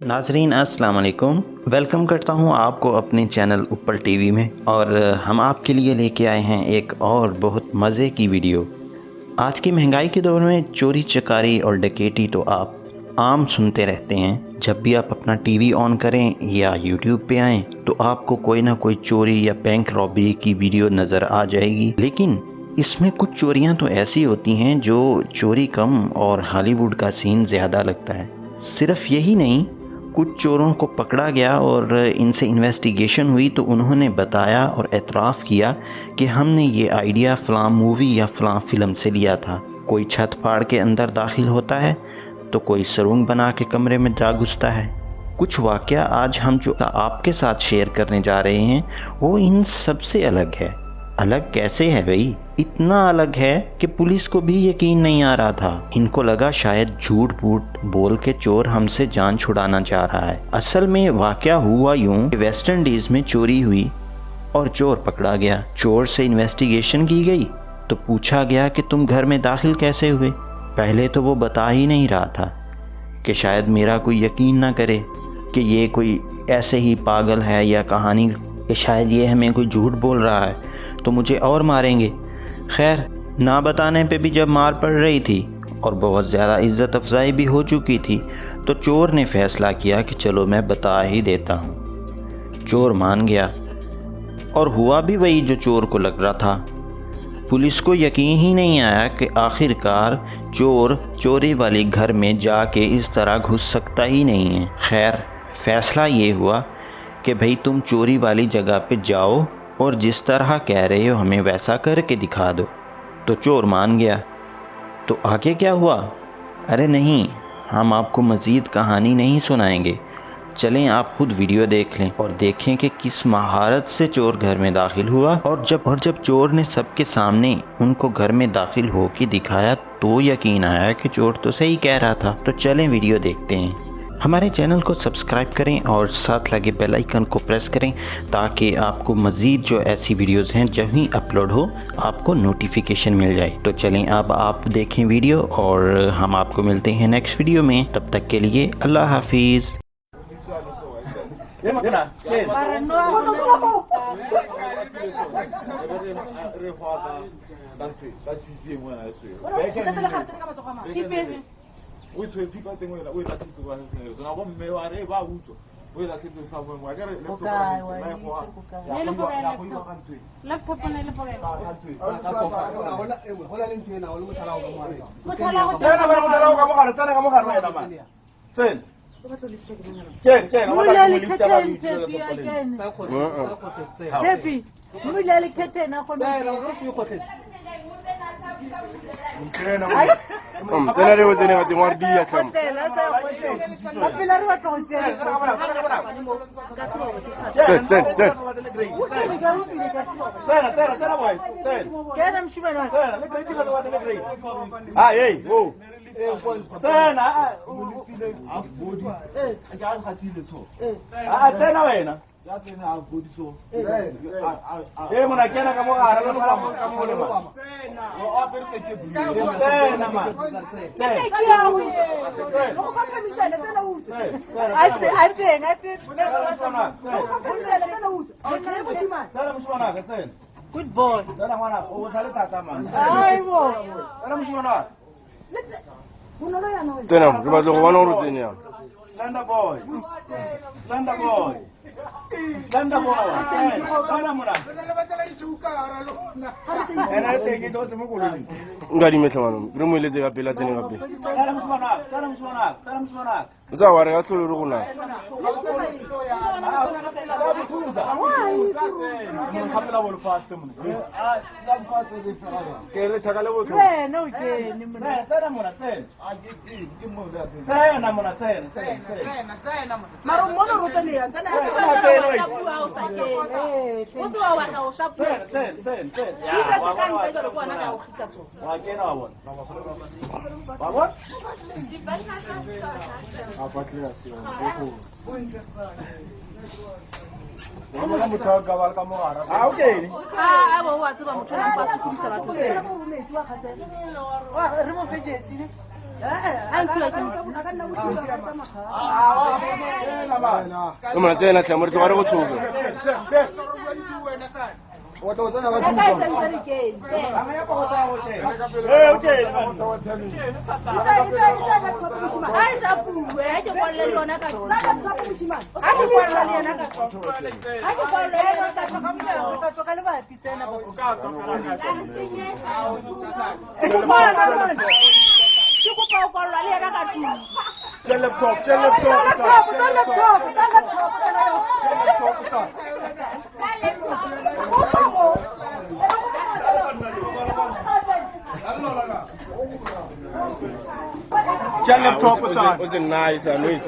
नाजरीन अस्सलाम वालेकुम। वेलकम करता हूं आपको अपने चैनल उप्पल टीवी में, और हम आपके लिए लेके आए हैं एक और बहुत मज़े की वीडियो। आज की महंगाई के दौर में चोरी चकारी और डकैती तो आप आम सुनते रहते हैं। जब भी आप अपना टीवी ऑन करें या यूट्यूब पे आएँ तो आपको कोई ना कोई चोरी या बैंक रॉबरी की वीडियो नज़र आ जाएगी। लेकिन इसमें कुछ चोरियां तो ऐसी होती हैं जो चोरी कम और हॉलीवुड का सीन ज़्यादा लगता है। सिर्फ यही नहीं, कुछ चोरों को पकड़ा गया और इनसे इन्वेस्टिगेशन हुई तो उन्होंने बताया और एतराफ़ किया कि हमने ये आइडिया फ़लाँ मूवी या फ़लाँ फ़िल्म से लिया था। कोई छत फाड़ के अंदर दाखिल होता है तो कोई सुरंग बना के कमरे में जा घुसता है। कुछ वाक़या आज हम जो आपके साथ शेयर करने जा रहे हैं वो इन सबसे अलग है। अलग कैसे है भाई? इतना अलग है कि पुलिस को भी यकीन नहीं आ रहा था। इनको लगा शायद झूठ फूट बोल के चोर हमसे जान छुड़ाना चाह रहा है। असल में वाक़या हुआ यूं कि वेस्ट इंडीज़ में चोरी हुई और चोर पकड़ा गया। चोर से इन्वेस्टिगेशन की गई तो पूछा गया कि तुम घर में दाखिल कैसे हुए। पहले तो वो बता ही नहीं रहा था कि शायद मेरा कोई यकीन ना करे कि ये कोई ऐसे ही पागल है या कहानी कि शायद ये हमें कोई झूठ बोल रहा है तो मुझे और मारेंगे। खैर, ना बताने पे भी जब मार पड़ रही थी और बहुत ज़्यादा इज़्ज़त अफजाई भी हो चुकी थी तो चोर ने फ़ैसला किया कि चलो मैं बता ही देता हूँ। चोर मान गया और हुआ भी वही जो चोर को लग रहा था। पुलिस को यकीन ही नहीं आया कि आखिरकार चोर चोरी वाले घर में जाके इस तरह घुस सकता ही नहीं है। खैर, फ़ैसला ये हुआ कि भाई तुम चोरी वाली जगह पे जाओ और जिस तरह कह रहे हो हमें वैसा करके दिखा दो। तो चोर मान गया। तो आगे क्या हुआ? अरे नहीं, हम आपको मज़ीद कहानी नहीं सुनाएंगे। चलें आप खुद वीडियो देख लें और देखें कि किस महारत से चोर घर में दाखिल हुआ। और जब चोर ने सबके सामने उनको घर में दाखिल हो के दिखाया तो यकीन आया कि चोर तो सही कह रहा था। तो चलें वीडियो देखते हैं। हमारे चैनल को सब्सक्राइब करें और साथ लगे बेल आइकन को प्रेस करें ताकि आपको मज़ीद जो ऐसी वीडियोज़ हैं जब ही अपलोड हो आपको नोटिफिकेशन मिल जाए। तो चलें अब आप देखें वीडियो और हम आपको मिलते हैं नेक्स्ट वीडियो में। तब तक के लिए अल्लाह हाफिज़। Good boy. Tena, rimaze kubona urutini ya. Slender boy. Slender boy. Slender boy. Slender muna. Ena teki do tumu kulini. Ngadi mehlangano. Ngimo ileze kapela tsene kape. Tara musmana. Uza ware ka solo rukuna. Kapela bolu fast mun. Kele thakale bo. No, okay. Tara muna ten. Tena muna ten. Maro mono rotani ya sana. Watu wa wana ushapu. Ten. Hivi kama mteja alikuwa anataka kufika tu. Wakena wabona. Wabona? Okay. Abo watu ba mutuna kwa sikulisa watu. Remove pages. Ai kula kitu. Mwana tena chamuri tuwari kuchuka. Eka isenzeri gay. Aisha puwe, aje kwa lelo na kazi. Aje kwa lelo na kazi. Aje kwa lelo na kazi. Utatoka wapi tena? Tukupa kwa lelo na kazi. Tell laptop. Wasn't nice, I mean.